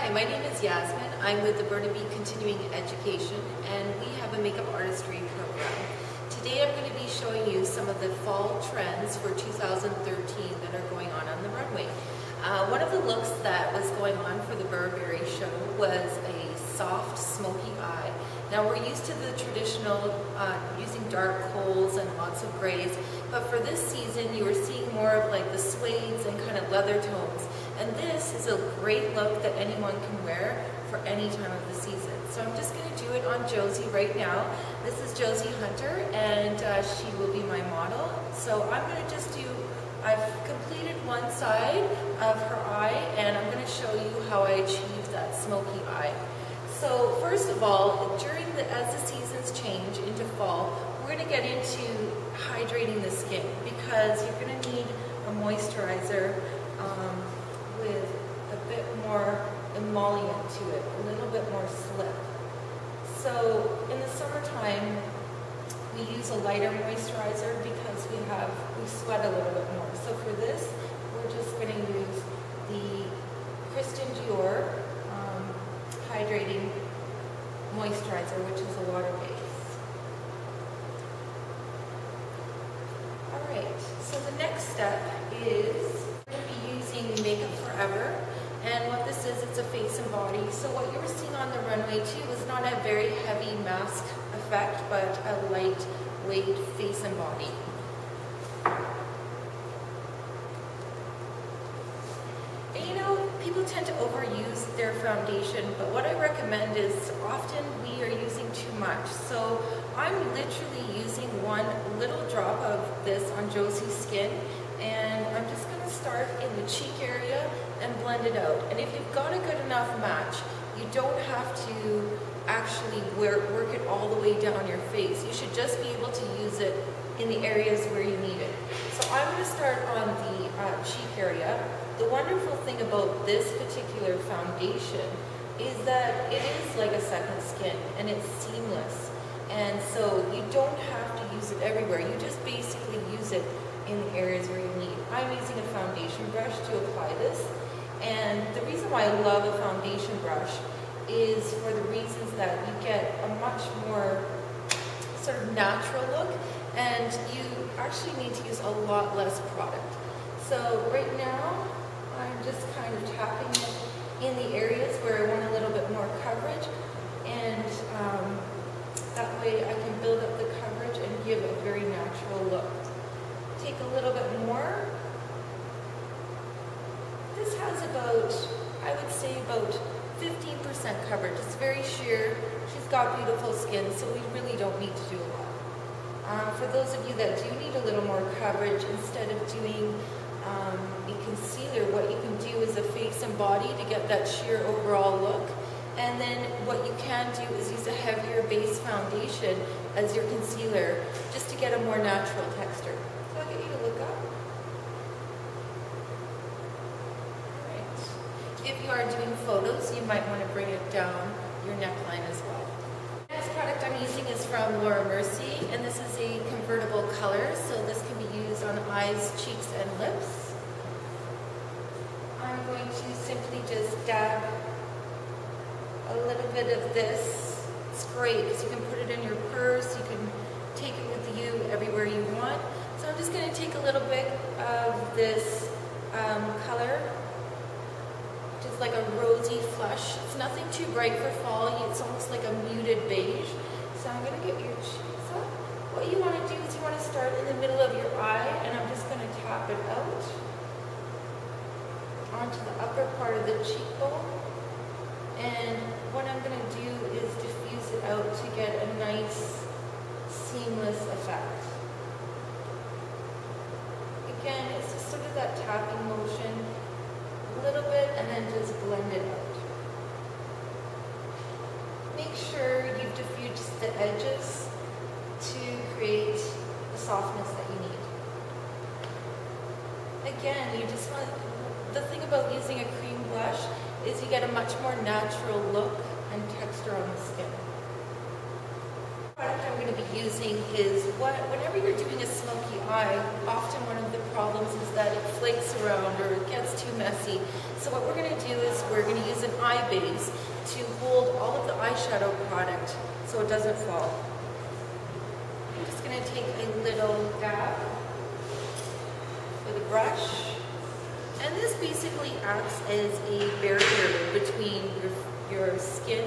Hi, my name is Yasmine. I'm with the Burnaby Continuing Education, and we have a makeup artistry program. Today I'm going to be showing you some of the fall trends for 2013 that are going on the runway. One of the looks that was going on for the Burnaby show was a soft, smoky eye. Now we're used to the traditional using dark kohls and lots of grays, but for this season you are seeing more of like the suedes and kind of leather tones. And this is a great look that anyone can wear for any time of the season. So I'm just going to do it on Josie right now. This is Josie Hunter, and she will be my model. So I'm going to just do, I've completed one side of her eye, and I'm going to show you how I achieved that smoky eye. So first of all, as the seasons change into fall, we're going to get into hydrating the skin because you're going to need a moisturizer with a bit more emollient to it, a little bit more slip. So in the summertime, we use a lighter moisturizer because we sweat a little bit more. So for this, we're just going to use the Christian Dior hydrating moisturizer, which is a water base. Alright, so the next step is we're going to be using Makeup Forever, and what this is, it's a face and body. So what you were seeing on the runway too was not a very heavy mask effect, but a lightweight face and body. And you know, people tend to overuse their foundation, but what I recommend is often we are using too much. So I'm literally using one little drop of this on Josie's skin, and I'm just going to start in the cheek area and blend it out. And if you've got a good enough match, you don't have to actually work it all the way down your face. You should just be able to use it in the areas where you need it. So I'm going to start on the cheek area. The wonderful thing about this particular foundation is that it is like a second skin, and it's seamless. And so you don't have to use it everywhere. You just basically use it in the areas where you need. I'm using a foundation brush to apply this, and the reason why I love a foundation brush is for the reasons that you get a much more sort of natural look, and you actually need to use a lot less product. So right now I'm just kind of tapping it in the areas where I want a little bit more coverage, and that way I can build up the coverage and give a very natural look. Take a little bit more. This has about, I would say about 15% coverage. It's very sheer. She's got beautiful skin, so we really don't need to do a lot. For those of you that do need a little more coverage, instead of doing a concealer, what you can do is a face and body to get that sheer overall look. And then what you can do is use a heavier base foundation as your concealer, just to get a more natural texture. So I'll get you to look up. Alright. If you are doing photos, you might want to bring it down your neckline as well. The next product I'm using is from Laura Mercier, and this is a convertible color, so this can be used on eyes, cheeks, and lips. I'm going to simply just dab a little bit of this. It's great because you can put it in your purse, you can take it with you everywhere you want. So I'm just going to take a little bit of this color, which is like a rosy flush. It's nothing too bright for fall, it's almost like a muted beige. So I'm going to get your cheeks up. What you want to do is you want to start in the middle of your eye, and I'm just going to tap it out onto the upper part of the cheekbone. And what I'm going to do is diffuse it out to get a nice, seamless effect. Again, it's just sort of that tapping motion, a little bit, and then just blend it out. Make sure you've diffused the edges to create the softness that you need. Again, you just want, the thing about using a cream blush is you get a much more natural look and texture on the skin. The product I'm going to be using is whenever you're doing a smoky eye, often one of the problems is that it flakes around or it gets too messy. So what we're going to do is we're going to use an eye base to hold all of the eyeshadow product so it doesn't fall. I'm just going to take a little dab with a brush, and this basically acts as a barrier between your skin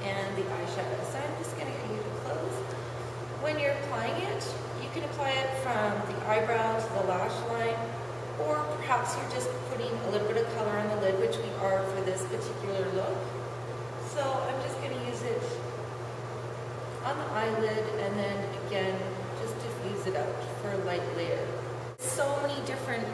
and the eyeshadow. So I'm just going to get you to close. When you're applying it, you can apply it from the eyebrow to the lash line, or perhaps you're just putting a little bit of color on the lid, which we are for this particular look. So I'm just going to use it on the eyelid and then again just diffuse it out for a light layer. So many different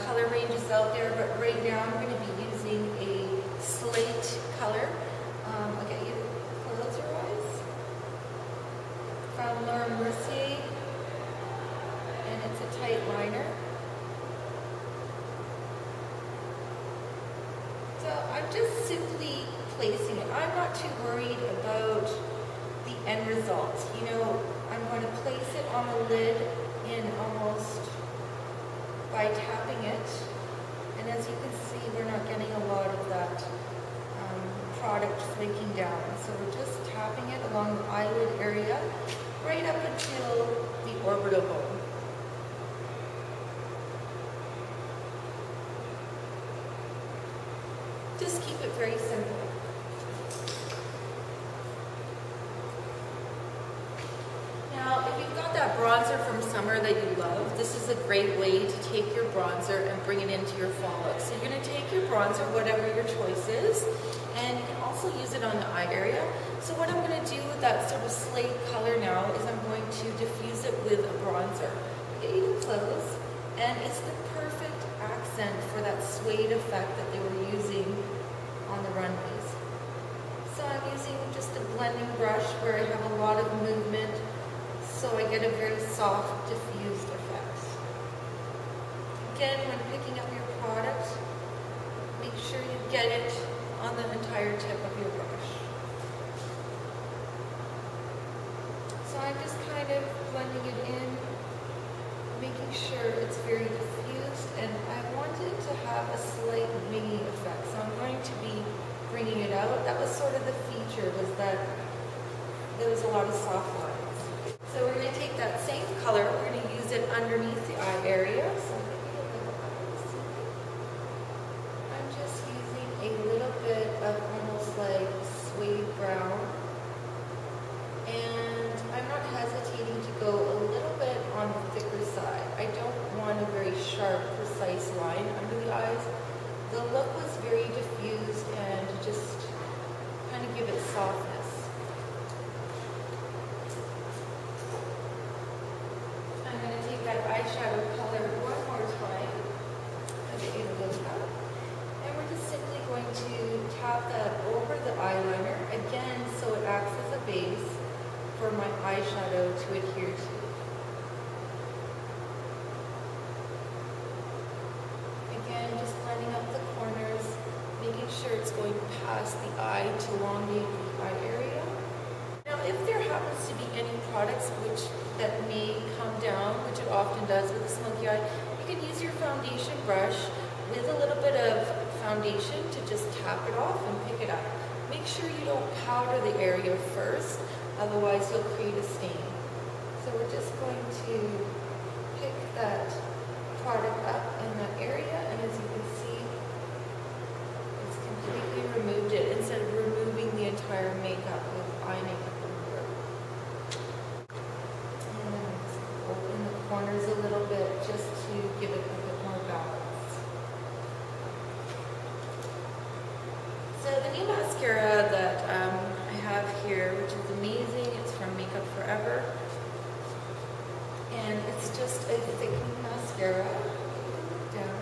color ranges out there, but right now I'm going to be using a slate color. I'll get you to close your eyes. From Laura Mercier, and it's a tight liner. So I'm just simply placing it. I'm not too worried about the end result. You know, I'm going to place it on the lid in almost by tapping it, and as you can see, we're not getting a lot of that product flaking down. So we're just tapping it along the eyelid area right up until the orbital bone. Just keep it very simple. Now, if you've got that bronzer from summer that you love, this is a great way to take your bronzer and bring it into your fall look. So you're going to take your bronzer, whatever your choice is, and you can also use it on the eye area. So what I'm going to do with that sort of slate color now is I'm going to diffuse it with a bronzer. Get you to close, and it's the perfect accent for that suede effect that they were using on the runways. So I'm using just a blending brush where I have a lot of movement, so I get a very soft, diffused effect. Again, when picking up your product, make sure you get it on the entire tip of your brush. So I'm just kind of blending it in, making sure it's very diffused, and I want it to have a slight wingy effect. So I'm going to be bringing it out. That was sort of the feature, was that there was a lot of soft lines. So we're going to take that same color, we're going to use it underneath the eye area. So I'm just using a little bit of almost like suede brown. And I'm not hesitating to go a little bit on the thicker side. I don't want a very sharp, precise line under the eyes. The look was very diffused and just kind of give it softness. I'm going to take that eyeshadow color one more time. I'll get you to look up. And we're just simply going to tap that over the eyeliner, again, so it acts as a base for my eyeshadow to adhere to. Again, just blending up the corners, making sure it's going past the eye to elongate the eye area. Now, if there happens to be any products that may come down, which it often does with a smoky eye, you can use your foundation brush with a little bit of foundation to just tap it off and pick it up. Make sure you don't powder the area first, otherwise you'll create a stain. So we're just going to pick that product up in that area, and as you can see, it's completely removed it instead of removing the entire makeup with eye makeup remover. And open the corners a little bit just to give it a bit more balance. So the new mascara that I have here, which is amazing, it's from Makeup Forever, and it's just a thickening mascara. Down.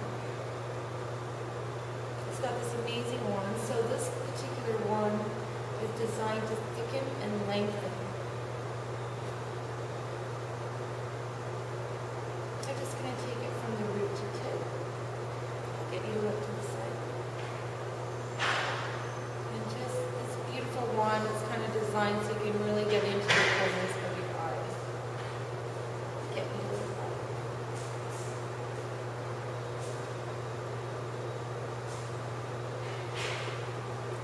It's got this amazing one. So this particular one is designed to thicken and lengthen. I'm just going to take it from the root to tip. I'll get you to look to the side. And just this beautiful wand is kind of designed so you can really get into the corners of your eyes. Get you to the side.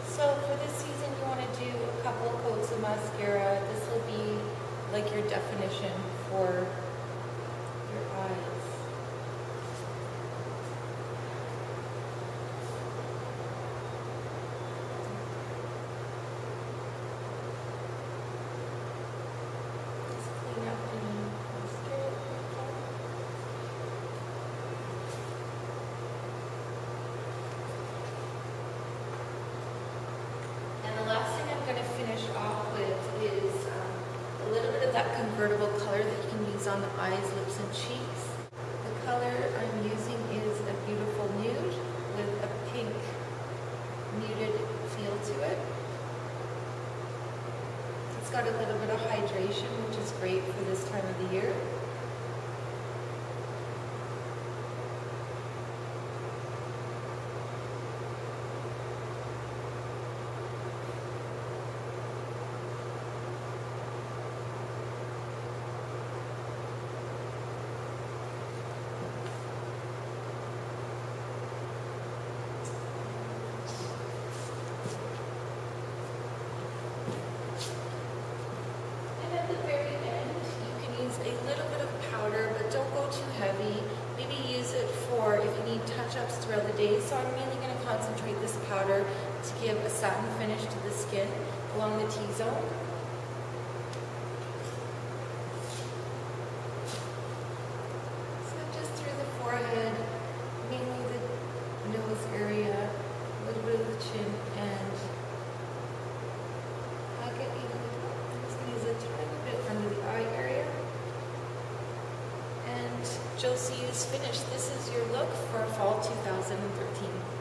So definition for your eyes. Just clean up any mascara. And the last thing I'm going to finish off with is a little bit of that convertible color that you can use on the eyes, lips, and cheeks. The color I'm using is a beautiful nude with a pink muted feel to it. It's got a little bit of hydration, which is great for this time of the year. A little bit of powder, but don't go too heavy. Maybe use it for if you need touch-ups throughout the day. So I'm really going to concentrate this powder to give a satin finish to the skin along the T-zone. So just through the forehead, mainly the nose area, a little bit of the chin, and I'll get even the top. I'm just going to use a tiny bit under the eye area. Josie is finished. This is your look for fall 2013.